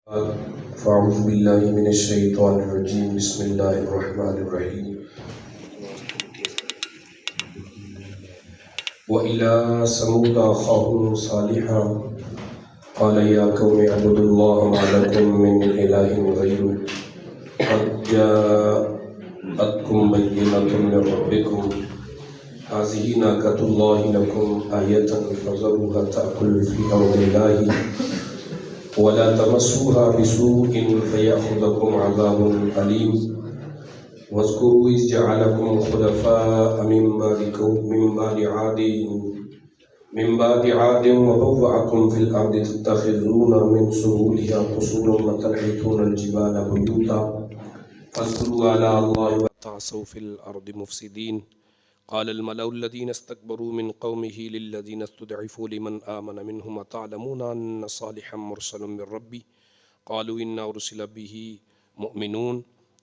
फ़अऊज़ु बिल्लाहि मिनश्शैतानिर्रजीम बिस्मिल्लाहिर्रहमानिर्रहीम व इला समूद अख़ाहुम सालिहा क़ाल या क़ौमि अ'बुदुल्लाह मा लकुम मिन इलाहिन ग़ैरुहु क़द जाअतकुम बय्यिनतुम मिन रब्बिकुम हाज़िही नाक़तुल्लाहि लकुम आयतन फ़ज़रूहा तअकुल फ़ी अर्दिल्लाहि वला तमस्सूहा बिसूइन फ़यअख़ुज़कुम अज़ाबुन अलीम वज़्कुरू इज़ जअलकुम खुलफ़ाअ मिन बादि आदिन वबव्वअकुम फ़िल अर्दि तत्तख़िज़ूना मिन सुहूलिहा क़ुसूरन व तनहितूनल जिबाला बुयूता फ़ज़्कुरू आला अल्लाहि व तअसौ फ़िल अर्दि मुफ़्सिदीन क़ालल मलअु अल्लज़ीना इस्तकबरू मिन क़ौमिही लिल्लज़ीना इस्तुदअफ़ू लिमन आमन मिनहुम अतअलमूना अन्न सालिहन मुरसलुम मिर रब्बी क़ालू इन्ना उरसिल बिही मुअमिनून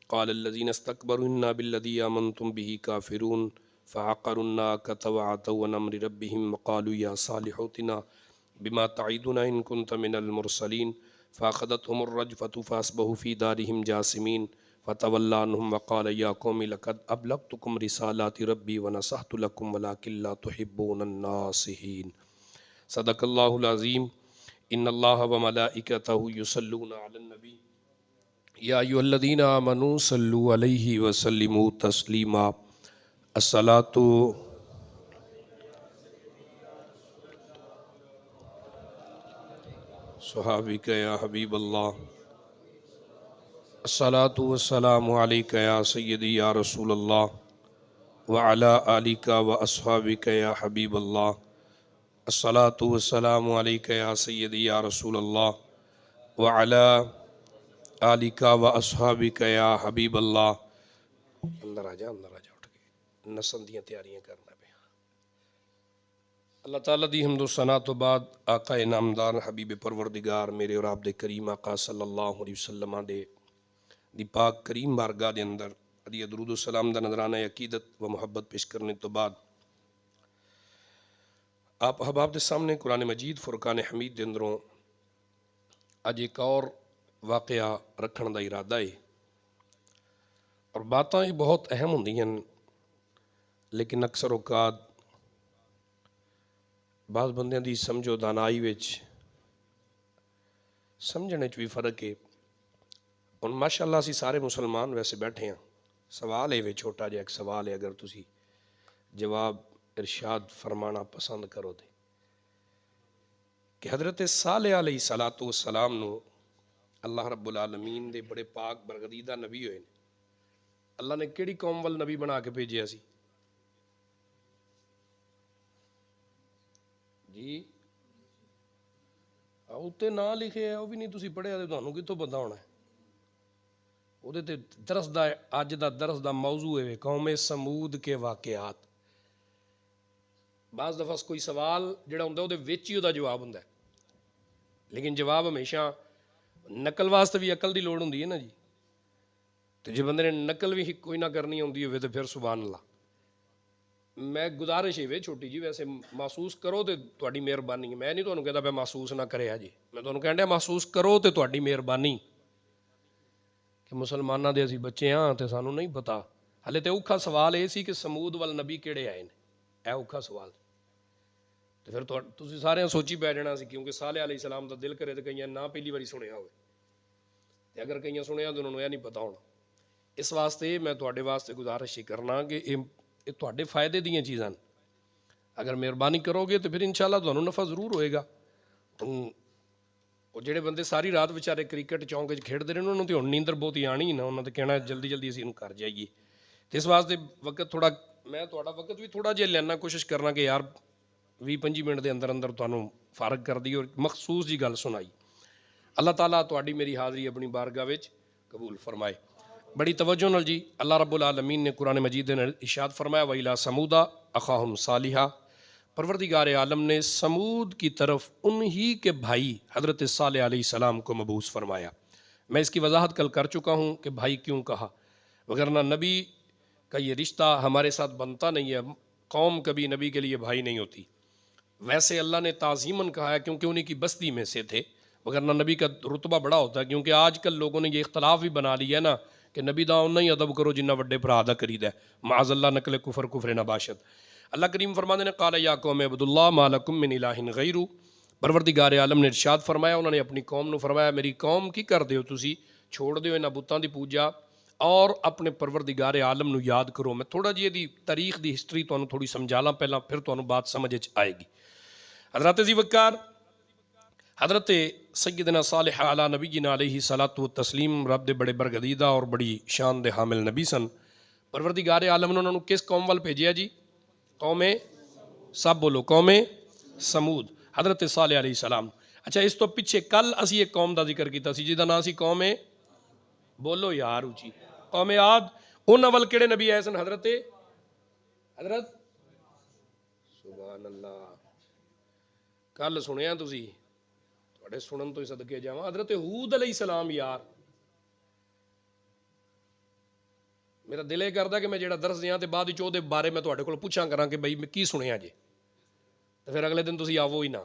क़ालल्लज़ीना इस्तकबरू इन्ना बिल्लज़ी आमनतुम बिही काफ़िरून फ़अक़रुन्नाक़त वअतौ अन अम्रि रब्बिहिम वक़ालू या सालिहु अतिना बिमा तईदुना इन कुन्त मिनल मुरसलीन फ़अख़ज़तहुमुर रजफ़तु फ़अस्बहू फ़ी दारिहिम जासिमीन फ़तवल्ला अन्हुम वक़ाल या क़ौमि लक़द अबलग़्तुकुम रिसालाति रब्बी व नसहतु लकुम वलाकिन ला तुहिब्बूनन नासिहीन। सदक़ल्लाहुल अज़ीम। इन्नल्लाह व मलाइकतहु युसल्लूना अलन नबी या अय्युहल्लज़ीना आमनू सल्लु अलैहि व सल्लिमू तस्लीमा। अस्सलातु सुहाबिक या हबीबल्लाह, अस्सलातु वस्सलामु अलैका या सय्यदी या रसूलल्लाह व अला आलिका व अस्हाबिका या हबीबल्लाह। अस्सलातु वस्सलामु अलैका या सय्यदी या रसूलल्लाह व अला आलिका व अस्हाबिका या हबीबल्लाह। अंदर आ जा उठ के नसन दियां तैयारियां करना पे। अल्लाह ताला दी हम्दो सना तो बाद आका इनामदार हबीब परवरदिगार मेरे और आप दे करीम आका सल्लल्लाहु अलैहि वसल्लम दे दी पाक करीम बारगाह दे अंदर अदी दरूद सलाम दा नजराना अकीदत व मुहब्बत पेश करने तो बाद आप अहबाब के सामने कुरान मजीद फुरकान हमीद के अंदरों अज एक और वाकया रखने का इरादा है। और बातें ही बहुत अहम होंदियां लेकिन अक्सर औकात बाज़ बंदियां दी समझो दानाई विच समझने भी फर्क है। हुण माशाअल्लाह असीं सारे मुसलमान वैसे बैठे हैं। सवाल है वे छोटा जिहा एक सवाल है, अगर तुसी जवाब इरशाद फरमाना पसंद करो तो कि हज़रत सालेह अलैहिस्सलातु वस्सलाम नू अल्लाह रब्बुल आलमीन दे बड़े पाक बरगदीदा नबी होए ने। अल्लाह ने किहड़ी कौम वल नबी बना के भेजिया सी जी? उत्ते ना लिखे है, वह भी नहीं तुसी पढ़िया तो तुहानू कित्थों पता होना है। उहदे ते दरस दा अज दा दरस दा मौजू है कौमे समूद के वाकयात। बाज़ दफ़ा कोई सवाल जिहड़ा हुंदा उहदे विच ही उहदा जवाब हुंदा है, लेकिन जवाब हमेशा नकल वास्ते भी अकल की लोड़ हुंदी है ना जी। तो जे बंदे ने नकल भी कोई ना करनी आउंदी होवे तो फिर सुभान अल्लाह। मैं गुजारिश है वे छोटी जी, वैसे महसूस करो तो तुहाडी मेहरबानी है। मैं नहीं तुहानू कहता मैं महसूस ना करे जी, मैं तुहानू कहण दिया महसूस करो तो तुहाडी मेहरबानी कि मुसलमानां दे असीं बच्चे हाँ तो सानू नहीं पता। हले तो औखा सवाल ये सी कि समूद वाल नबी किहड़े आए ने, यह औखा सवाल। तो फिर तुसीं सारे सोची पै जाना सी, क्योंकि सालेह अलैहिस्सलाम दा दिल करे तो कईयां ना पहली बारी सुनिया होवे, ते अगर कईयां सुनिया तो उन्होंने यह नहीं पता होना। इस वास्ते मैं तुहाडे वास्ते गुजारिश ही करना कि ये तुहाडे फायदे दीयां चीज़ां ने। अगर मेहरबानी करोगे तो फिर इंशाअल्लाह तुहानू नफ़ा जरूर होएगा। वो जिहड़े बंदे सारी रात बेचारे क्रिकेट चौंक खेडते रहे उन्होंने तो हुण नींदर बहुत ही आनी ना, उन्होंने तो कहना जल्दी जल्दी असीं घर जाइए। तो इस वास्ते वक्त थोड़ा मैं तुहाडा वक्त भी थोड़ा जिहा लैना, कोशिश करना कि यार 20-25 मिनट के अंदर अंदर तुहानू फारग कर दी और मखसूस जी गल सुनाई। अल्लाह ताला तुहाडी मेरी हाज़री अपनी बारगाह विच कबूल फरमाए। बड़ी तवज्जो नाल जी अल्लाह रब्बुल आलमीन ने कुरान मजीद ने इरशाद फरमाया वइला समूदा अखाहुम सालिहा। परवरदिगार आलम ने समूद की तरफ उन्हीं के भाई हज़रत सालेह अलैहिस्सलाम को मबूस फरमाया। मैं इसकी वजाहत कल कर चुका हूँ कि भाई क्यों कहा, वगरना नबी का ये रिश्ता हमारे साथ बनता नहीं है। कौम कभी नबी के लिए भाई नहीं होती। वैसे अल्लाह ने ताज़ीमन कहा है क्योंकि उन्हीं की बस्ती में से थे, वरना नबी का रुतबा बड़ा होता है, क्योंकि आजकल लोगों ने ये इख्तलाफ भी बना लिया है ना कि नबी दा उन्ना ही अदब करो जिन्ना वड्डे भरा दा करीदा है। माज़ल्ला नकल कुफर कुफर नबाशत। अल्लाह करीम फरमाते ने काला या कौम अब्दुल्लाह मालकुम मिन इलाहिन गैरू। परवरदिगार आलम ने इरशाद फरमाया, उन्होंने अपनी कौम को फरमाया मेरी कौम की कर दो तुसी, छोड़ दो इन्हां बुतां दी पूजा और अपने परवरदिगार आलम नू याद करो। मैं थोड़ा जी दी तारीख दी हिस्टरी तुहानू थोड़ी समझा ला पहला, फिर तुहानू बात समझ आएगी। हज़रत जी वक़ार हज़रत सैयदना सालिह अला नबीना अलैहि सलातु व तस्लीम रब दे बड़े बरगदीदा और बड़ी शान दे हामिल नबी सन। परवरदिगार आलम ने उन्होंने किस कौम वाल भेजिया जी? कौमे, सब बोलो, कौमे समूद, हज़रत सालिह अलैहि सलाम। अच्छा, इस तो पिछे कल असी एक कौम का जिक्र किया जिसका नाम सी कौमे, बोलो यार उची, कौमे आद। उन्हां वल किहड़े नबी आए सन? हज़रत सुभान अल्लाह, कल सुनिया तुसी, तुहाडे सुनन तो ही सदके जावां। हज़रत हूद अलैहिस्सलाम। यार मेरा दिल ये करदा कि मैं जेड़ा दरस दियां ते बाद विच ओहदे बारे मैं तुहाडे कोल पुछां करां कि बई मैं की सुनिया जे, तो फिर अगले दिन तुसी आवो ही ना।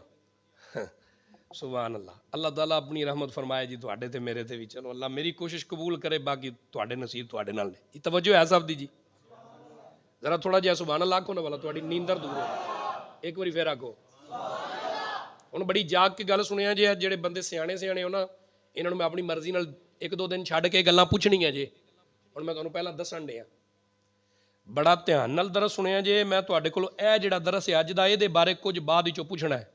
सुभान अल्लाह। अल्लाह ताला अपनी रहमत फरमाए जी तुहाडे ते मेरे ते भी। चलो अल्लाह मेरी कोशिश कबूल करे, बाकी तुहाडे नसीब तुहाडे नाल ने। तवज्जो है सब दी जी, जरा थोड़ा जिहा सुभान अल्लाह आखो ना वाला, तुहाडी नींदर दूर हो। एक बारी फिर आखो। हुण बड़ी जाग के गल सुनिया जे, जेड़े बंदे सियाणे सियाणे हो ना, इन्हां नूं मैं अपनी मर्जी नाल एक दो दिन छड्ड के गल्लां पुछणियां जे। हुण मैं तुहानूं पहलां दस्सण दियां, बड़ा ध्यान नाल दरस सुनिया जे। मैं तुहाडे कोलों इह जेड़ा दरस है अज दा, इहदे बारे कुछ बाद विचों पुछना है,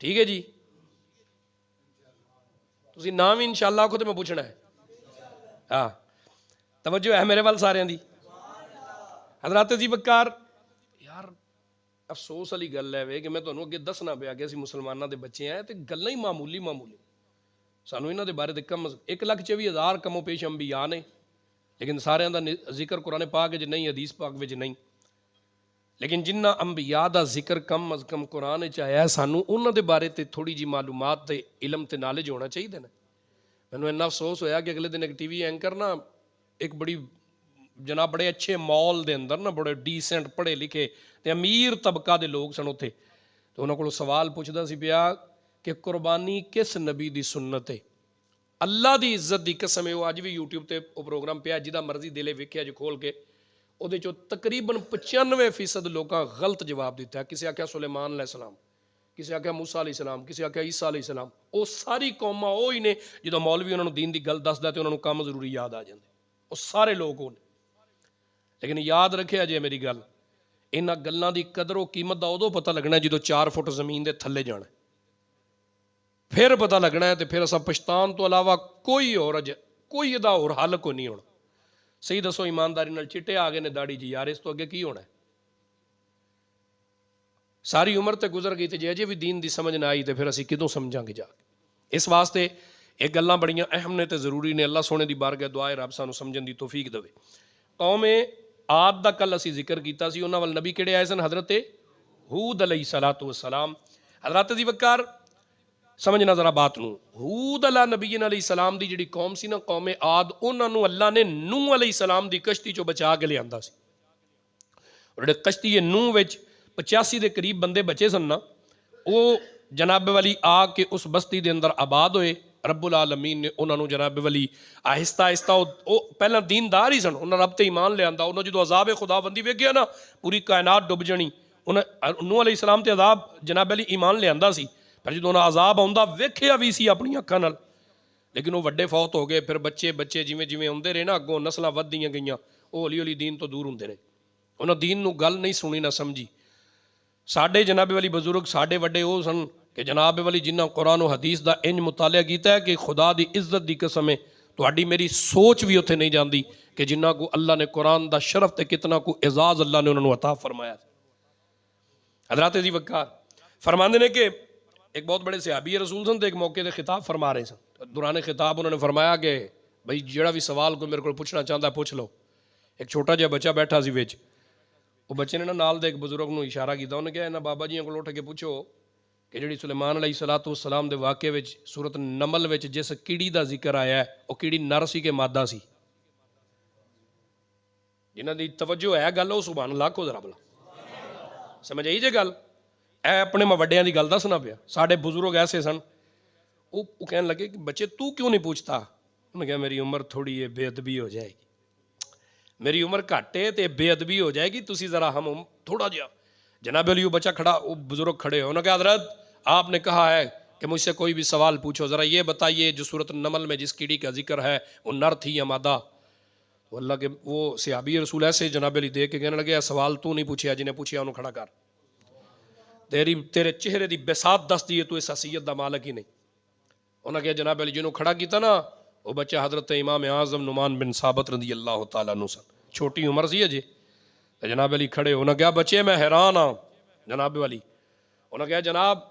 ठीक है जी? तुसीं ना भी इंशाअल्लाह आखो तो मैं पुछना है। हाँ, तवज्जो है मेरे वाल सारियां दी। हज़रत जी वक़ार, यार अफसोस वाली गल है वे कि मैं तुहानूं अगे दसना पिया कि असीं मुसलमानां दे बच्चे हैं ते गल्लां ही मामूली मामूली, सानूं इन्हां दे बारे ते कम 1,24,000 कमो पेश अंबिया ने, लेकिन सारियां दा जिक्र कुरान पाक विच नहीं, हदीस पाक विच नहीं। लेकिन जिन्ना अंबिया दा जिक्र कम अज़ कम कुरान विच आया, सानूं उन्हां दे बारे ते थोड़ी जी मालूमात ते इलम ते नॉलेज होना चाहिए ना। मैनूं इन्ना अफसोस होया कि अगले दिन एक टीवी एंकर ना, एक बड़ी जनाब बड़े अच्छे मॉल दे अंदर ना, बड़े डिसेंट पढ़े लिखे ते अमीर तबका दे लोग सन उत्थे, तो उन्हां कोलों सवाल पुछदा सी पिया कि कुर्बानी किस नबी दी सुन्नत है? अल्लाह दी इज्जत दी कसम है, वो अज भी यूट्यूब ते वो प्रोग्राम पिया, जिदा मर्जी दिले वेख्या जो खोल के, ਉਹਦੇ ਚੋਂ तकरीबन 95% लोगों गलत जवाब दिता है। किसी आख्या सुलेमान अलैहिस्सलाम, किसी आख्या मूसा अलैहिस्सलाम, किसी आख्या ईसा अलैहिस्सलाम। वो सारी कौमां वो ही ने जो मौलवी उन्होंने दीन की गल दसदा तो उन्होंने काम जरूरी याद आ जाते, वो सारे लोग हो। लेकिन याद रखे जे मेरी गल, इन्हां गल्लां दी कदर कीमत का उदों पता लगना जो 4 फुट जमीन के थले जाना, फिर पता लगना है। तो फिर असां पछतान तो अलावा कोई और कोई इहदा होर हल कोई नहीं होना। सही दसो ईमानदारी नाल, चिट्टे आ गए ने दाड़ी जी, यार इस तो अगे की होना है? सारी उम्र तो गुजर गई, तो जे अजे भी दीन की समझ ना आई तो फिर असीं किदों समझांगे जाके? इस वास्ते ये गल्लां बड़ियां अहम ने तो जरूरी ने। अल्लाह सोने की बारगाह दुआ है रब सानूं समझण दी तौफीक देवे। कौमे आद दा कल असीं जिक्र कीता सी, उन्हां वल नबी किहड़े आए सन? हज़रत हूद अलैहिस्सलातु वस्सलाम। हज़रत जी वक़ार समझना जरा बात नूं। हूद अला नबीना अलैहिस्सलाम दी जिहड़ी कौम सी ना, कौमे आद, उन्हां नूं अल्लाह ने नूह अलैहिस्सलाम दी कश्ती चों बचा के लिआंदा सी। और कश्ती नूह विच 85 के करीब बंदे बचे सन ना, वो जनाब वाली आके उस बस्ती के अंदर आबाद होए। रब्बुल आलमीन ने उन्होंने जनाब वाली आहिस्ता आहिस्ता, पहला दीनदार ही सन, उन्हें रब ते ईमान लिया। उन्होंने जो अजाब खुदाबंदी वेखिया ना, पूरी कायनात डुब जानी, उन्हें नूह अलैहिस्सलाम ते अजाब जनाब वाली ईमान लिया सी। पर जो उन्हें अजाब आउंदा वेखिया भी सी अपनी अखां नाल, लेकिन वो वड्डे फौत हो गए। फिर बच्चे बच्चे जिमें जिमें आउंदे रहे ना, अगों नस्लां वधदियां गईयां, वो हौली हौली दीन तो दूर होंदे रहे। उन्हें दीन नूं गल नहीं सुनी ना समझी। साडे जनाबे वाली बजुर्ग साडे वड्डे वो सन कि जनाबे वाली जिन्हां कुरान और हदीस का इंज मुतालिया किया है कि खुदा की इज्जत की कसम है, तुहाडी मेरी सोच भी उत्थे नहीं जाती कि जिन्ना को अल्लाह ने कुरान का शरफ ते कितना को एजाज अल्लाह ने उन्होंने अता फरमाया। हज़रत जी वक़ार फरमाते हैं कि एक बहुत बड़े सहाबी रसूल सन, तो एक मौके पर खिताब फरमा रहे सन। दौरान खिताब उन्होंने फरमाया कि भाई जिहड़ा भी सवाल कोई मेरे को पूछना चाहता पुछ लो। एक छोटा जिहा बच्चा बैठा सी विच, वो बच्चे ने ना नाल दे एक बजुर्ग नूं इशारा किया, उन्हें कहा इन्हां बाबा जी को उठ के पूछो कि जिहड़ी सुलेमान अलैहिस्सलातु वस्सलाम दे वाक़े विच सूरत नमल विच जिस कीड़ी का जिक्र आया है, वो कीड़ी नर सी के मादा सी? जिन्हां दी तवज्जो है गल, वो सुभान अल्लाह को जरा भला समझ आई जे गल। ऐ अपने मैं वड्डियां दी गल दसना पिया। साडे बुजुर्ग ऐसे सन, वो कहने लगे कि बच्चे तू क्यों नहीं पूछता? उन्होंने कहा मेरी उम्र थोड़ी है, बेअदबी हो जाएगी, मेरी उम्र घट है तो बेअदबी हो जाएगी, तुसी ज़रा हम थोड़ा जिहा। जनाब अली वो बच्चा खड़ा, वो बुजुर्ग खड़े हो, उन्होंने कहा हज़रत आपने कहा है कि मुझसे कोई भी सवाल पूछो, ज़रा ये बताइए जो सूरत नमल में जिस कीड़ी का जिक्र है वो नर थी या मादा? तो अल्लाह के वो सहाबी रसूल ऐसे जनाब अली देख के कहने लगे सवाल तू नहीं पूछा, जिन्हें पूछा उन्होंने खड़ा कर, तेरे चेहरे की बेसात दस दी है, तू इस हसीयत का मालक ही नहीं। उन्होंने कहा जनाब अली जिन्होंने खड़ा किया ना वो बच्चा हज़रत इमाम आज़म नुमान बिन साबित रज़ी अल्लाह तआला अन्हु सन, छोटी उम्र सी अजे। तो जनाब अली खड़े, उन्होंने कहा बच्चे मैं हैरान हाँ जनाब वाली। उन्होंने कहा जनाब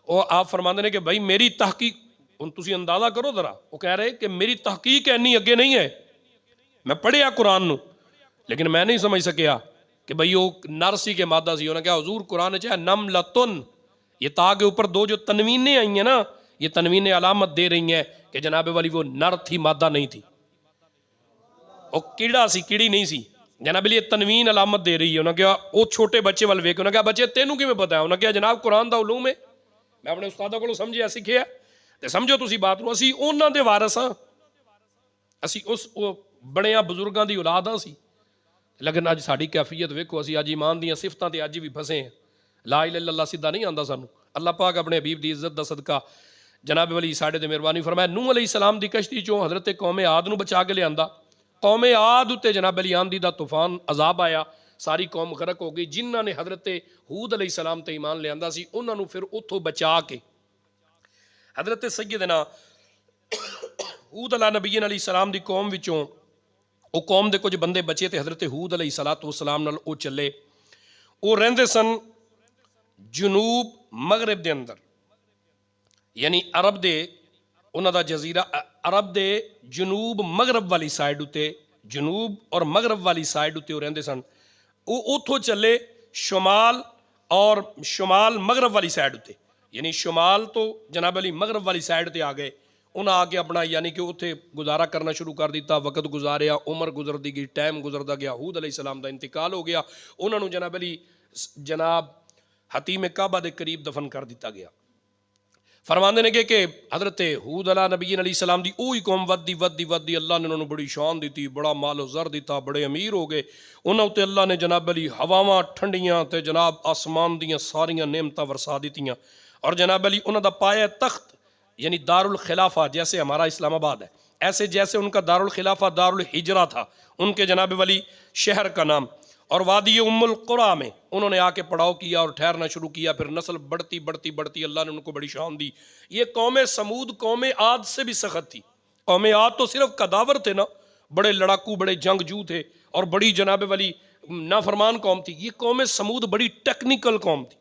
वो आप फरमाते ने कि भाई मेरी तहकीक, हुण तुसीं अंदाज़ा करो ज़रा, वो कह रहे कि मेरी तहकीक इन्नी अगे नहीं है, मैं पढ़िया कुरान नूं लेकिन मैं नहीं समझ सकिया कि भाई वो नरसी के मादा सी। उन्होंने कहा हुजूर कुरान च है नम लतुन, ये ता के ऊपर दो जो तनवीनें आई हैं ना, ये तनवीनें अलामत दे रही हैं कि जनाब वाली वो नर थी, मादा नहीं थी, वो कीड़ा सी, कीड़ी नहीं सी। जनाब अली ये तनवीन अलामत दे रही है। उन्होंने कहा वो छोटे बच्चे वाल वेख, उन्होंने कहा बच्चे तेनू किवें पता है? उन्होंने कहा जनाब कुरान दा उलूम है, मैं अपने उस्तादा कोलों समझिया सीखिया। ते समझो तुसी बात नूं, असीं उन्हां दे वारस हां, असीं उस बड़ियां बुजुर्गां दी औलाद हां असीं। लेकिन अज साडी कैफियत वेखो, असीं अज ईमान दीयां सिफतां ते अज भी फसे हैं। ला इलाहा इल्लल्लाह सीधा नहीं आंदा सानूं। अल्लाह पाक अपने हबीब दी इज्जत दा सदका जनाब वली साढ़े ते मेहरबानी फरमाया, नूह अलैहिस्सलाम दी कश्ती चों हज़रत कौमे आद नूं बचा के लिआंदा। कौमे आद उत्ते जनाब अली आंधी दा तूफान अजाब आया, सारी कौम गरक हो गई। जिन्हां ने हज़रत हूद अलैहिस्सलाम ते ईमान लिआंदा सी उन्हां नूं फिर उत्थों बचा के हज़रत सैयदना हूद अला नबीय्यिन अलैहिस्सलाम दी कौम विचों वो कौम दे कुछ बंदे बचे तो हज़रत हूद अलैहिस्सलातु वस्सलाम नाल वो चले। वो रहिंदे सन जनूब मगरब दे अंदर, यानी अरब दे उन्हां दा जजीरा अरब दे जनूब मगरब वाली साइड उत्ते, जनूब और मगरब वाली साइड उत्ते वो रहिंदे सन। वो उत्थों चले शुमाल और शुमाल मगरब वाली साइड उत्ते, यानी शुमाल तो जनाब अली मगरब वाली साइड ते आ गए। उन्हें आके अपना यानी कि उत्थे गुजारा करना शुरू कर दिता, वक्त गुजारिया, उम्र गुजरती गई, टाइम गुजरता गया, हूद अलैहिस्सलाम का इंतकाल हो गया। उन्होंने जनाब अली जनाब हतीम काबा के करीब दफन कर दिता गया। फरमाते ने कि हज़रत हूद अला नबीय्यिन अलैहिस्सलाम दी ओही कौम वधदी वधदी वधदी अल्लाह ने उन्होंने बड़ी शान दी, बड़ा मालो ज़र दिता, बड़े अमीर हो गए। उन्होंने उत्ते अल्लाह ने जनाब अली हवावां ठंडियां ते जनाब आसमान दियां सारियां नेमतां वरसा दित्तियां। और जनाब अली उन्हों दा पाया तख्त यानी दारुल खिलाफा, जैसे हमारा इस्लामाबाद है ऐसे जैसे उनका दारुल खिलाफा दारुल हिजरा था, उनके जनाब वली शहर का नाम। और वादी उम्मुल कुरा में उन्होंने आके पड़ाव किया और ठहरना शुरू किया। फिर नस्ल बढ़ती बढ़ती बढ़ती अल्लाह ने उनको बड़ी शान दी। ये कौम समूद कौम आद से भी सख्त थी। कौम आद तो सिर्फ कदावर थे ना, बड़े लड़ाकू बड़े जंगजू थे और बड़ी जनाब वली नाफरमान कौम थी। ये कौम समूद बड़ी टेक्निकल कौम थी,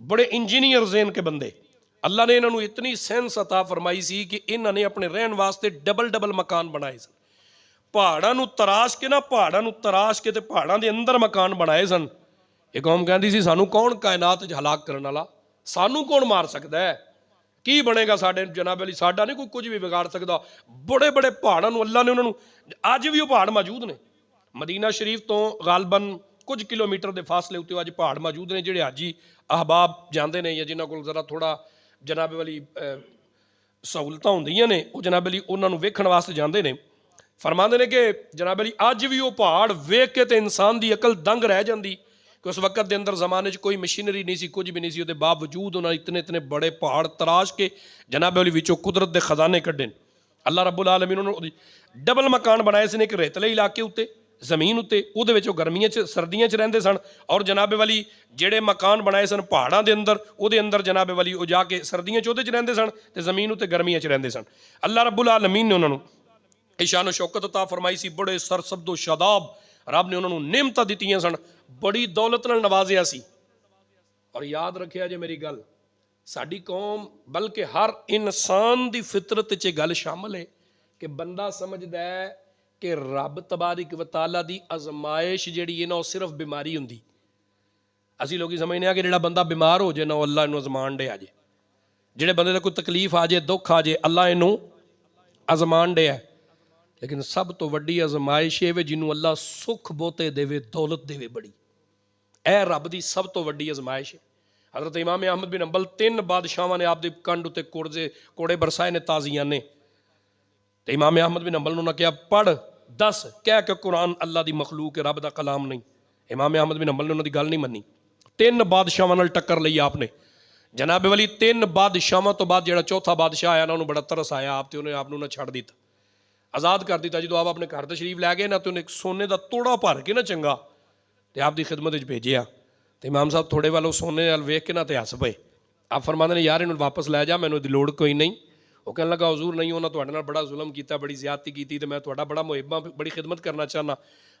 बड़े इंजीनियर जेन के बंदे। अल्लाह ने इन्होंने इतनी सेंस अता फरमाई सी कि इन्होंने अपने रहन वास्ते डबल डबल मकान बनाए सन। पहाड़ों नूं तराश के ना, पहाड़ों नूं तराश के ते पहाड़ों के अंदर मकान बनाए सन। ये कौम कहती सी सानू कौन कायनात च हलाक करने वाला, सानू कौन मार सकता है, की बनेगा साडे जनाब अली, साडा नहीं कोई कुछ भी बिगाड़ सकता। बड़े बड़े पहाड़ों नूं अल्लाह ने उन्होंने, अज भी वो पहाड़ मौजूद ने मदीना शरीफ तो गालबन कुछ किलोमीटर के फासले उत्ते अज पहाड़ मौजूद ने, जिहड़े हाजी अहबाब जाते हैं या जिन्हों को जरा थोड़ा जनाब वाली सहूलत होंदियां ने, वो जनाब अली उन्होंने वेखण वास्ते जाते हैं। फरमाते हैं कि जनाब अली अज भी वो पहाड़ वेख के तो इंसान की अकल दंग रह जाती कि उस वक्त के अंदर जमाने कोई मशीनरी नहीं सी, कुछ भी नहीं सी, उसके बावजूद उन्होंने इतने इतने बड़े पहाड़ तराश के जनाब अली विचों कुदरत के खजाने कड्डे। अल्लाह रब्बुल आलमीन उन्होंने डबल मकान बनाए सन, एक रेतले इलाके उत्ते जमीन उत्ते, उहदे विच गर्मियां च सर्दियां च रहिंदे सन, और जनाब वाली जेड़े मकान बनाए सन पहाड़ों के अंदर, उहदे अंदर जनाब वाली वो जाके सर्दियां च उहदे च रहिंदे सन ते जमीन उत्ते गर्मियां च रहिंदे सन। अल्लाह रब्बुल आलमीन ने उन्होंने शान शौकत अता फरमाई सी, बड़े सरसब्दो शादाब रब ने उन्होंने नेमतां दित्तियां सन, बड़ी दौलत नाल नवाजिया सी। और याद रखिया जे मेरी गल, साडी कौम बल्कि हर इंसान की फितरत च गल शामिल है कि बंदा समझदा है कि रब तबारिक व तआला दी अजमाइश जिहड़ी है ना वो सिर्फ बीमारी हुंदी। असीं लोग समझने आ कि जिहड़ा बंदा बीमार हो जाए ना वो अल्लाह इनू अजमान डे आ जाए, जिहड़े बंदे दा कोई तकलीफ आ जाए दुख आ जाए अल्लाह इनू अजमान डे है। लेकिन सब तो वड्डी अजमाइश है जिन्हों अल्लाह सुख बहुते देवे, दौलत देवे बड़ी, ए रब दी सब तो वड्डी अजमाइश है। हज़रत इमाम अहमद बिन हंबल 3 बादशाहां ने आपके कंड उत्ते कोड़े बरसाए ने ताज़ियां ने। तो इमाम अहमद बिन हंबल ने कहा पढ़ दस कह के कुरान अल्लाह की मखलूक है, रब का कलाम नहीं। इमाम अहमद बिन हंबल ने उन्होंने गल नहीं मनी। 3 बादशाहां नाल टक्कर लई आपने। जनाबे वाली 3 बादशाहां तो बाद जो चौथा बादशाह आया ना उन्होंने बड़ा तरस आया आप, तो उन्हें आपने ना छड़ दिता, आज़ाद कर दिता। जो आप अपने घर तशरीफ लै गए ना तो उन्हें सोने का तोड़ा भर के ना चंगा तो आपकी खिदमत भेजिया। तो इमाम साहब थोड़े वालों सोने वाल वेख के ना तो हस पे। आप फरमाते ने यार इन्हूं वापस लै जा, मैनूं लोड़ कोई नहीं। वो कहने लगा हजूर नहीं, उन्होंने तुहाडे नाल बड़ा जुल्म किया, बड़ी ज्यादती की, तो मैं तुहाडा बड़ा मुहिब्बा बड़ी खिदमत करना चाहना।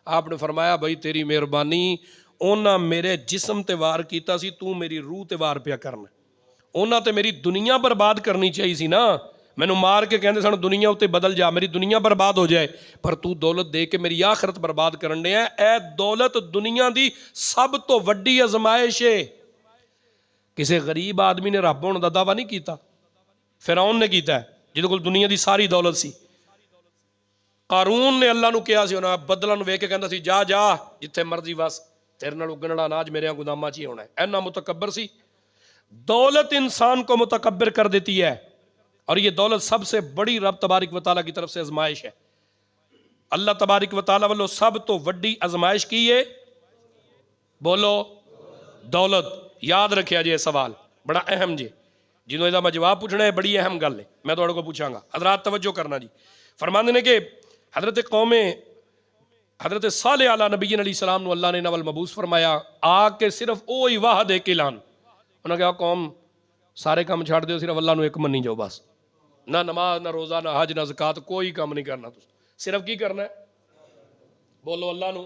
आपने फरमाया बई तेरी मेहरबानी, उन्हें मेरे जिसम ते वार किया सी, तू मेरी रूह ते वार पिया करना। उन्हें तो मेरी दुनिया बर्बाद करनी चाहिए सी ना, मैनू मार के कहते सन दुनिया उत्ते बदल जा, मेरी दुनिया बर्बाद हो जाए, पर तू दौलत दे के मेरी आखरत बर्बाद करन दिया। ए दौलत दुनिया की सब तो वड्डी अजमाइश है। किसी गरीब आदमी ने रब होने का दावा नहीं किया, फिरौन ने किया जिहदे कोल दुनिया की सारी दौलत सी। कारून ने अल्लाह नूं कहा सी, उन्हें बदलों वेख के कहता सी जा जा जिथे मर्जी वस, तेरे नाल उगण वाला अनाज मेरे गुदामां च ही होना है। इन्ना मुतकब्बर सी। दौलत इंसान को मुतकब्बिर कर देती है, और ये दौलत सबसे बड़ी रब तबारिक व तआला की तरफ से आजमाइश है। अल्लाह तबारिक व तआला वालों सब तो वड्डी आजमाइश की है, बोलो दौलत। याद रखिया जी सवाल बड़ा अहम जी, जिन्होंने इसका मैं जवाब पूछना है, बड़ी अहम गल है, मैं तुहाडे को पूछांगा। हज़रात तवज्जो करना जी। फरमाते ने कि हज़रत साले आला नबी अलैहि सलाम नूं अल्लाह ने इन्हां वल मबूस फरमाया, आके सिर्फ ओ ही वाहद एक ऐलान। उन्होंने कहा कौम सारे काम छड़ दो, सिर्फ अल्लाह नूं एक मनी जाओ बस, ना नमाज ना रोज़ा ना हज ना ज़कात, कोई काम नहीं करना, सिर्फ की करना है, बोलो अल्लाह नूं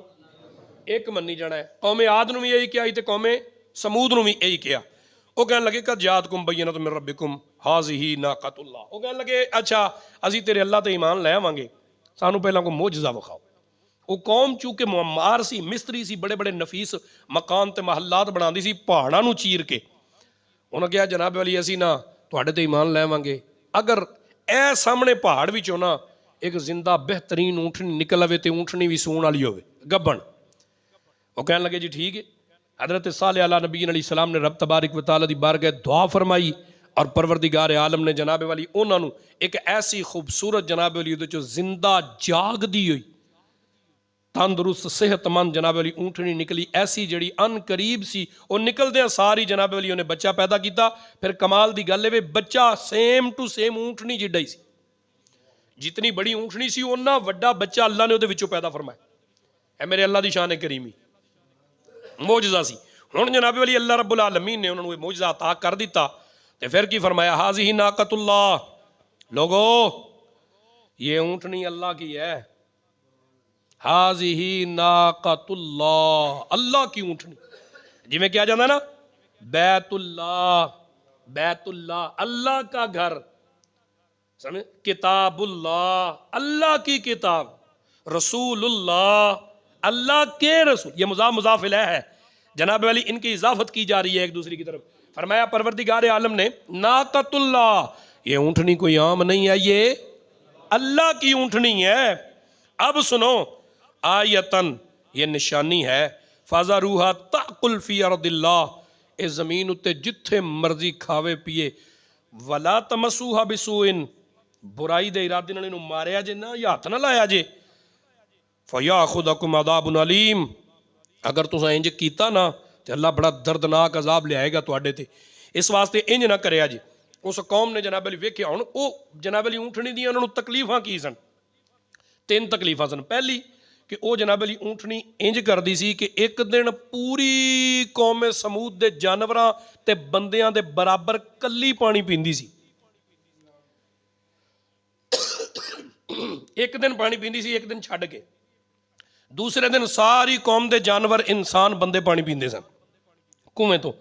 एक मनी जाना है। कौमे आद नूं भी यही कहा तो कौमे समूद नूं भी यही कहा। वो कहने लगे कद जातकुम बय्यिनतुम मिन रब्बिकुम हाज़िही नाक़तुल्लाह। वो कहने लगे अच्छा असी तेरे अल्लाह ते ईमान लै आवांगे, सानू पहला कोई मोजज़ा विखाओ। वो कौम चूंकि मुअम्मार सी, मिस्त्री सी, बड़े बड़े नफीस मकान ते महल्लात बनाती सी पहाड़ां नूं चीर के। उन्होंने कहा जनाब वाली असी ना तुहाडे ते ईमान लैवांगे अगर ए सामने पहाड़ विचों ना एक जिंदा बेहतरीन ऊँटनी निकल आवे ते ऊँटनी भी सूण वाली होवे गब्बन। वो कहने लगे जी ठीक है। हज़रत साले अला नबी अलैहि सलाम ने रब तबारिक व तआला दी बारगाह दुआ फरमाई, और परवरदिगार आलम ने जनाब वाली उन्होंने एक ऐसी खूबसूरत जनाब वाली उहदे चों जिंदा जागदी हुई तंदुरुस्त सेहतमंद जनाब वाली ऊँटनी निकली, ऐसी जड़ी अन करीब सी। वो निकलदे सारी जनाब वाली उन्हें बच्चा पैदा किया। फिर कमाल की गल है बच्चा सेम टू सेम ऊँटनी जिड्डा ही सी, जितनी बड़ी ऊँटनी सी उन्ना वड्डा बच्चा अल्लाह ने उहदे विचों पैदा फरमाया। है मेरे अल्लाह की शान है करीमी, मोजज़ा सी। हुण जनाब वाली अल्लाह रब्बुल आलमीन ने उन्होंने मोजज़ा अता कर दिता। तो फिर की फरमाया हाज़िही नाक़तुल्लाह, लोगो ये ऊँटनी अल्लाह की है, हाज़िही नाक़तुल्लाह, अल्लाह की ऊँटनी। जिमें क्या जाता ना बैतुल्लाह, बैतुल्लाह अल्लाह का घर, समझ, किताबुल्लाह अल्लाह की किताब, रसूलुल्लाह अल्लाह के रसूल, ये मुज़ाफ मुज़ाफ इलैह है जनाब वाली, इनकी इजाफत की जा रही है एक दूसरे की तरफ। फरमाया परवरदिगार आलम ने नाक़तुल्लाह, ये ऊँटनी कोई आम नहीं है, ये अल्लाह की ऊँटनी है। अब सुनो आयतन, ये निशानी है, फ़ज़रूहा तअकुल फ़ी अर्दिल्लाह, इस ज़मीन उत्ते जिथे मर्जी खावे पिए, वला तमसूहा बिसूइन, बुराई दे इरादे नाल इहनूं मारिया जे ना या हथ ना लाया जे, फ़याख़ुदकुम अज़ाबुन अलीम, अगर तुसां इंज कीता ना तो अल्लाह बड़ा दर्दनाक अजाब लियाएगा तुहाडे ते। इस वास्ते इंज ना करिया जे। उस कौम ने जनाब अली वेख्या, हुण वो जनाब अली ऊँटनी दी उन्होंने तकलीफां की सन, 3 तकलीफां सन। पहली कि वो जनाब अली ऊँटनी इंज करदी सी कि एक दिन पूरी कौमे समूद दे जानवरां ते बंदियां दे बराबर कल्ली पानी पींदी सी। एक दिन पानी पींदी सी, एक दिन छड्ड के, दूसरे दिन सारी कौम दे जानवर इंसान बंदे पानी पींदे सन कुएं तो।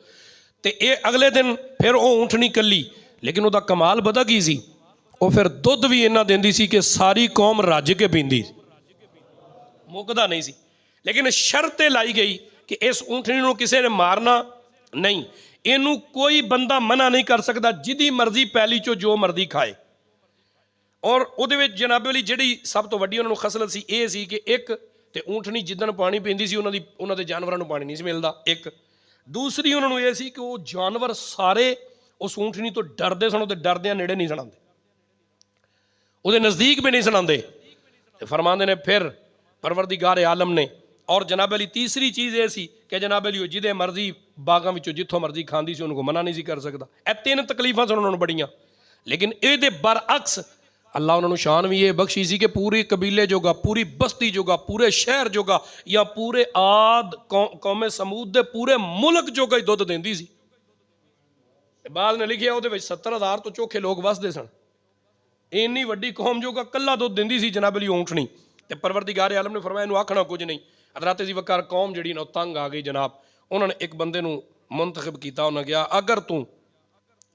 ते ये अगले दिन फिर वो ऊँटनी कल्ली, लेकिन उसका कमाल पता की सी, वो फिर दुध भी इन्ना देंदी सी कि सारी कौम रज के पींदी, मुकदा नहीं सी। लेकिन शर्त लाई गई कि इस ऊँटनी नूं किसी ने मारना नहीं, इनू कोई बंदा मना नहीं कर सकता, जिदी मर्जी पैली चो जो मर्जी खाए। और उहदे विच जनाब वाली जिहड़ी सब तो वड्डी उन्होंने खसलत सी ये सी कि एक ते ऊँटनी जिदन पानी पींदी सी उन्होंने दे जानवरां नूं पानी नहीं सी मिलदा, एक दूसरी उन्होंने ये सी कि वो जानवर सारे उस ऊंटनी तो डरते सन, तो डरद्या नेड़े नहीं सनाते, ਉਹਦੇ नज़दीक भी नहीं सुनाते। फरमाते ने फिर परवरदिगार आलम ने, और जनाब अली तीसरी चीज़ ये सी कि जनाब अली जिदे मर्जी बागां विचों जिथों मर्जी खांदी सी, उनको मना नहीं सी कर सकता। ਇਹ तीन तकलीफां सन उन्होंने बड़ियां, लेकिन ये बरअक्स अल्लाह उन्होंने शान भी ये बख्शी सी कि पूरे कबीले जोगा, पूरी बस्ती जोगा, पूरे शहर जोगा, या पूरे आद कौमे समूद दे पूरे मुल्क जोगा ही दुध देंदी सी। बाद ने लिखिया ਉਹਦੇ ਵਿੱਚ 70,000 तो चोखे लोग वसदे सन, इन्नी वड्डी कौम जोगा कल्ला दुध देंदी सी जनाब अली ऊंटनी। ते परवरदिगार आलम ने फरमाया इन्हू आखना कुछ नहीं। हज़रत जी वकार कौम जी ना तंग आ गई जनाब, उन्होंने एक बंदे नू मुंतखब किया, उन्हें कहा अगर तू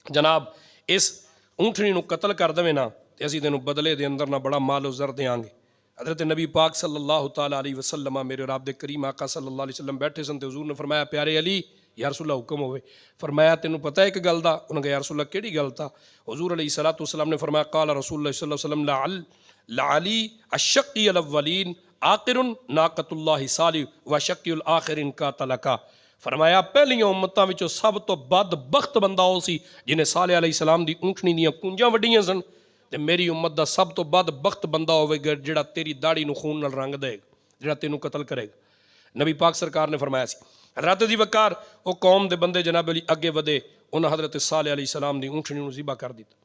जनाब इस ऊंटनी नू कतल कर देवे ना, तो असीं तेनू बदले दे अंदर ना बड़ा मालो ज़र देंगे। हज़रत नबी पाक सल्लल्लाहु तआला अलैहि वसल्लम मेरे रब दे करीम आका सल्लल्लाहु अलैहि वसल्लम बैठे सन, ते हुज़ूर ने फरमाया प्यारे अली या रसूल हुक्म होवे। फरमाया तेनू पता है एक गल दा? उन्हें कहा या रसूल केड़ी गल ता? हुज़ूर अलैहिस्सलातु वस्सलाम ने फरमाया काला रसूलुल्लाह सल्लल्लाहु अलैहि वसल्लम लअली अश्शक़ी अल-अव्वलीन आक़िरुन नाक़तुल्लाहि सालिह व शक़्युल आख़िरीन का तलका। फरमाया पहलियां उम्मतां विचों सब तो बदबख्त बंदा वो सी जिन्हें साले अलैहिस्सलाम दी ऊंटनी दियां कुंजां वड्डियां सन, ते मेरी उम्मत दा सब तो बदबख्त बंदा होवेगा जिहड़ा तेरी दाढ़ी नूं खून नाल रंग देगा, जिहड़ा तेनू कतल करेगा। नबी पाक सरकार ने फरमाया सी। हज़रत जी वकार वो कौम दे बंदे जनाब अली अगे वधे, उन्हें हज़रत साले अलैहिस्सलाम दी ऊंटनी नूं ज़िबा कर दिता,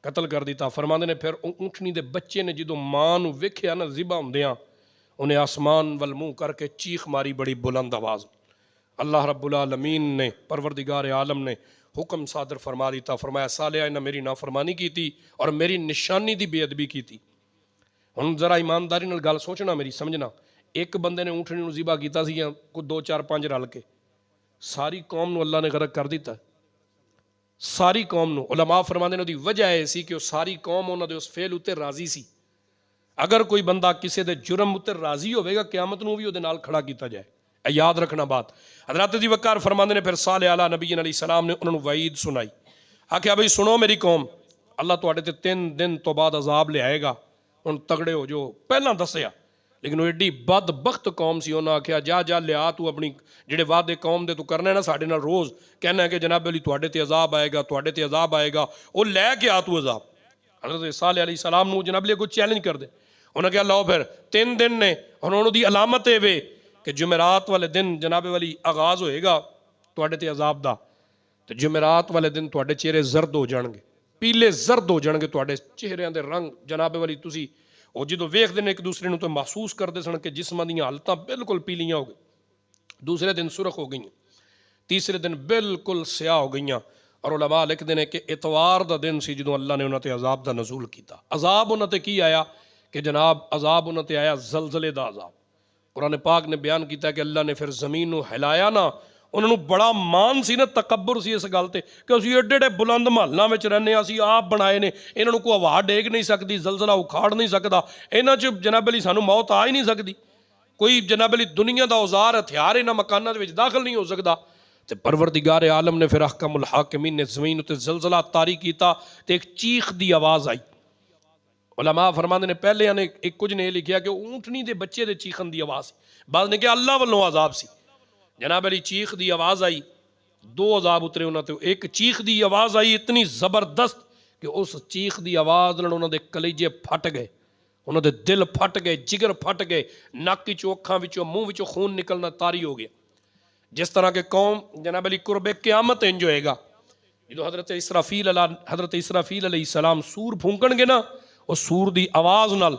कतल कर दिता। फरमाते ने फिर ऊंटनी दे बच्चे ने जो मां नूं वेख्या ना ज़िबा होंदियां, उन्हें आसमान वल मुँह करके चीख मारी बड़ी बुलंद आवाज़। अल्लाह रब्बुल आलमीन ने परवरदिगार आलम ने हुक्म सादर फरमा दिता, फरमाया सालिया इन्हें मेरी नाफरमानी की थी और मेरी निशानी की बेअदबी की थी। हुण जरा ईमानदारी नाल गल सोचना, मेरी समझना, एक बंदे ने ऊंटनी नूं ज़िबा कीता सी, कोई 2 4 5 रल के सारी कौम नूं अल्लाह ने गरक कर दिता। सारी कौम नूं उलमा फरमांदे ने उहदी वजह यह सी कि वो सारी कौम उन्हां दे उस फेल उत्ते राजी सी। अगर कोई बंदा किसी दे जुर्म उत्ते राजी होवेगा, क़यामत नूं भी उहदे नाल खड़ा किया जाए। याद रखना बात। हज़रत जी वकार फरमांदे ने फिर साले आला नबी अलैहिस्सलाम ने उन्होंने वईद सुनाई, आख्या भाई सुनो मेरी कौम, अल्लाह तुहाडे ते 3 दिन तो बाद अजाब ले आएगा, हुण तगड़े हो जो। पहला दसिया, लेकिन वो एडी बदबख्त कौम सी, उन्हें आख्या जा जा लिया तू अपनी जिहड़े वादे कौम दे तू करना है ना साडे नाल, रोज़ कहना है कि जनाब अली तुहाडे ते अजाब आएगा, तुहाडे ते अजाब आएगा, वो लैके आ तू अजाब। हज़रत साले अलैहिस्सलाम नूं जनाब अली कोई चैलेंज कर दे, उन्हें कहा लो फिर 3 दिन ने, हुण उन्होंने अलामत है वे कि जुमेरात वाले दिन जनाब वाली आगाज़ होएगा तुहाडे ते अजाब दा, तो जुमेरात वाले दिन तुहाडे चेहरे जर्द हो जाएंगे, पीले जर्द हो जाएंगे, तुहाडे चेहरिਆਂ ਦੇ रंग जनाब वाली तुसी ਉਹ ਜਦੋਂ ਵੇਖਦੇ ਨੇ ਇੱਕ ਦੂਸਰੇ ਨੂੰ ਤਾਂ ਮਹਿਸੂਸ ਕਰਦੇ ਸਨ ਕਿ ਜਿਸਮਾਂ ਦੀਆਂ ਹਾਲਤਾਂ ਬਿਲਕੁਲ ਪੀਲੀਆਂ ਹੋ ਗਈ। ਦੂਸਰੇ ਦਿਨ ਸੁਰਖ ਹੋ ਗਈਆਂ, ਤੀਸਰੇ ਦਿਨ ਬਿਲਕੁਲ ਸਿਆਹ ਹੋ ਗਈਆਂ। ਔਰ ਉਲਮਾ ਲਿਖਦੇ ਨੇ ਕਿ ਇਤਵਾਰ ਦਾ ਦਿਨ ਸੀ ਜਦੋਂ ਅੱਲਾ ਨੇ ਉਹਨਾਂ ਤੇ ਅਜ਼ਾਬ ਦਾ ਨਜ਼ੂਲ ਕੀਤਾ। ਅਜ਼ਾਬ ਉਹਨਾਂ ਤੇ ਕੀ ਆਇਆ ਕਿ ਜਨਾਬ ਅਜ਼ਾਬ ਉਹਨਾਂ ਤੇ ਆਇਆ ਜ਼ਲਜ਼ਲੇ ਦਾ ਅਜ਼ਾਬ। कुरान पाक ने बयान किया कि अल्लाह ने फिर जमीन नूं हिलाया ना, उन्होंने बड़ा मान सी ना, तकब्बुर सी इस गल ते कि असीं एडे एडे बुलंद महलों में रहने, असीं आप बनाए ने, इन्हों कोई हवा डेग नहीं सकती, जलजला उखाड़ नहीं सकता, इन्हां च जनाब अली सानूं मौत आ ही नहीं सकती, कोई जनाब अली दुनिया का औजार हथियार इन्हां मकानां दे विच दाखिल नहीं हो सकता। तो परवरदिगार आलम ने फिर अहकमुल हाकिमीन ने जमीन उत्ते जलजला तारी किया, तो एक चीख की आवाज़ आई। उलमा फरमाते ने पहले ने एक कुछ ने लिखा कि ऊंटनी के बच्चे के चीखन की आवाज़, बाद ने कहा अल्लाह वालों अजाब सी। जनाब अली चीख की आवाज़ आई, 2 अजाब उतरे उन्होंने। एक चीख की आवाज़ आई इतनी ज़बरदस्त कि उस चीख की आवाज़ नाल उन्होंने कलेजे फट गए, उन्होंने दिल फट गए, जिगर फट गए, नक विचों अखां विचों मूँह विचों खून निकलना तारी हो गया। जिस तरह के कौम जनाब अली कुर्बे क़यामत इंज होएगा, जो हज़रत इसराफील अलैहिस्सलाम सूर फूंकणगे ना, उस सूर की आवाज़ नाल,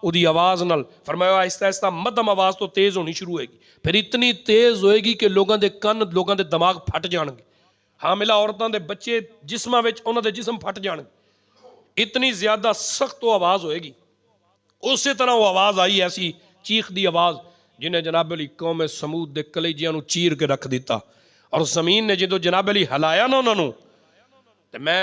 उहदी आवाज़ नाल फरमाया आहिस्ता आहिस्ता मध्यम आवाज़ तो तेज़ होनी शुरू होएगी, फिर इतनी तेज़ होएगी कि लोगों के कन, लोगों के दिमाग फट जाएंगे, हामिला औरतों के बच्चे जिस्मां विच उन्हां दे जिस्म फट जाएंगे, इतनी ज़्यादा सख्त वो आवाज़ होएगी। उस तरह वो आवाज़ आई ऐसी चीख की आवाज़ जिन्हें जनाब अली कौम समूद के कलेजियां नूं चीर के रख दिता। और जमीन ने जो जनाब अली हिलाया ना उन्होंने, तो मैं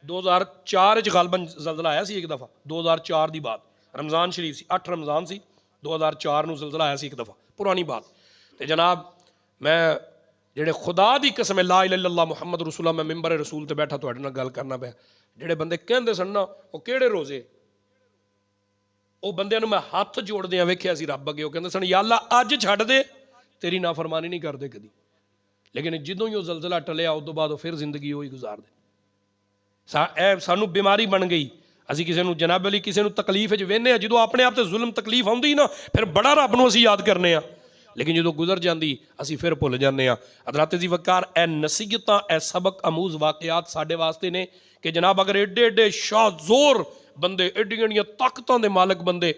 2004 गालबन जलजला आया सी एक दफ़ा, 2004 की बात, रमज़ान शरीफ सी, 8 रमज़ान सी, 2004 नूं जलजला आया सी एक दफ़ा, पुरानी बात। तो जनाब मैं जेड़े खुदा की कसम ला इलाहा इल्लल्लाह मुहम्मद रसूलुल्लाह, मैं मिंबर रसूल ते बैठा तुहाडे नाल गल करना पिया। जेड़े बंदे कहंदे सन ना वो किहड़े रोज़े, वो बंदियां नूं मैं हथ जोड़दियां वेखिया सी रब अगे, वो कहंदे सन या अल्लाह अज छड्ड दे, तेरी नाफरमानी नहीं करदे कदी, लेकिन ਜਦੋਂ ਹੀ ਉਹ ਜ਼ਲਜ਼ਲਾ ਟਲਿਆ ਉਸ ਤੋਂ ਬਾਅਦ ਉਹ ਫਿਰ ਜ਼ਿੰਦਗੀ ਉਹੀ ਗੁਜ਼ਾਰਦੇ। ਇਹ ਸਾਨੂੰ ਬਿਮਾਰੀ ਬਣ ਗਈ। ਅਸੀਂ ਕਿਸੇ ਨੂੰ ਜਨਾਬ ਅਲੀ ਕਿਸੇ ਨੂੰ ਤਕਲੀਫ 'ਚ ਵੇਖਦੇ ਹਾਂ, ਜਦੋਂ ਆਪਣੇ ਆਪ ਤੇ ਜ਼ੁਲਮ ਤਕਲੀਫ ਆਉਂਦੀ ਨਾ ਫਿਰ ਬੜਾ ਰੱਬ ਨੂੰ ਅਸੀਂ ਯਾਦ ਕਰਨੇ ਆ, ਲੇਕਿਨ ਜਦੋਂ ਗੁਜ਼ਰ ਜਾਂਦੀ ਅਸੀਂ ਫਿਰ ਭੁੱਲ ਜਾਂਦੇ ਹਾਂ। ਹਜ਼ਰਤ ਜੀ ਵਕਾਰ ਇਹ ਨਸੀਹਤਾਂ ਇਹ ਸਬਕ ਅਮੂਜ਼ ਵਾਕਿਆਤ ਸਾਡੇ ਵਾਸਤੇ ਨੇ ਕਿ ਜਨਾਬ ਅਗਰ ਏਡੇ ਏਡੇ ਸ਼ਾਹ ਜ਼ੋਰ ਬੰਦੇ ਏਡੀਆਂ ਏਡੀਆਂ ਤਾਕਤਾਂ ਦੇ ਮਾਲਕ ਬੰਦੇ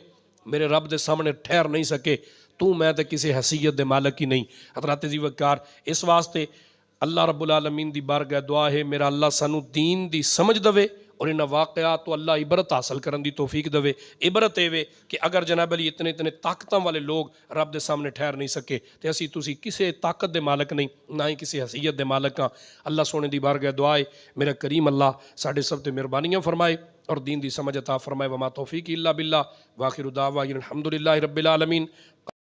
ਮੇਰੇ ਰੱਬ ਦੇ ਸਾਹਮਣੇ ਠਹਿਰ ਨਹੀਂ ਸਕੇ, ਤੂੰ ਮੈਂ ਤਾਂ ਕਿਸੇ ਹਸੀਅਤ ਦੇ ਮਾਲਕ ਹੀ ਨਹੀਂ। ਹਜ਼ਰਤ ਜੀ ਵਕਾਰ ਇਸ ਵਾਸਤੇ अल्लाह रब्बुल आलमीन दी बारगाह दुआ है मेरा अल्लाह सानू दीन दी समझ दवे और इन्हां वाक़यात तो अल्लाह इबरत हासिल करन दी तौफीक दवे। इबरत एवे कि अगर जनाब अली इतने इतने ताकतां वाले लोग रब दे सामने ठहर नहीं सके तो असी तुसी किसी ताकत दे मालक नहीं, ना ही किसी हसीयत दे मालक हाँ। अल्लाह सोने दी बारगाह दुआ है मेरा करीम अल्लाह साडे सब ते मेहरबानियां फरमाए और दीन दी समझ अता फरमाए। वमा तौफीक इल्ला बिल्लाह। वाखिरु दावा अल्हम्दुलिल्लाहि रब्बिल आलमीन।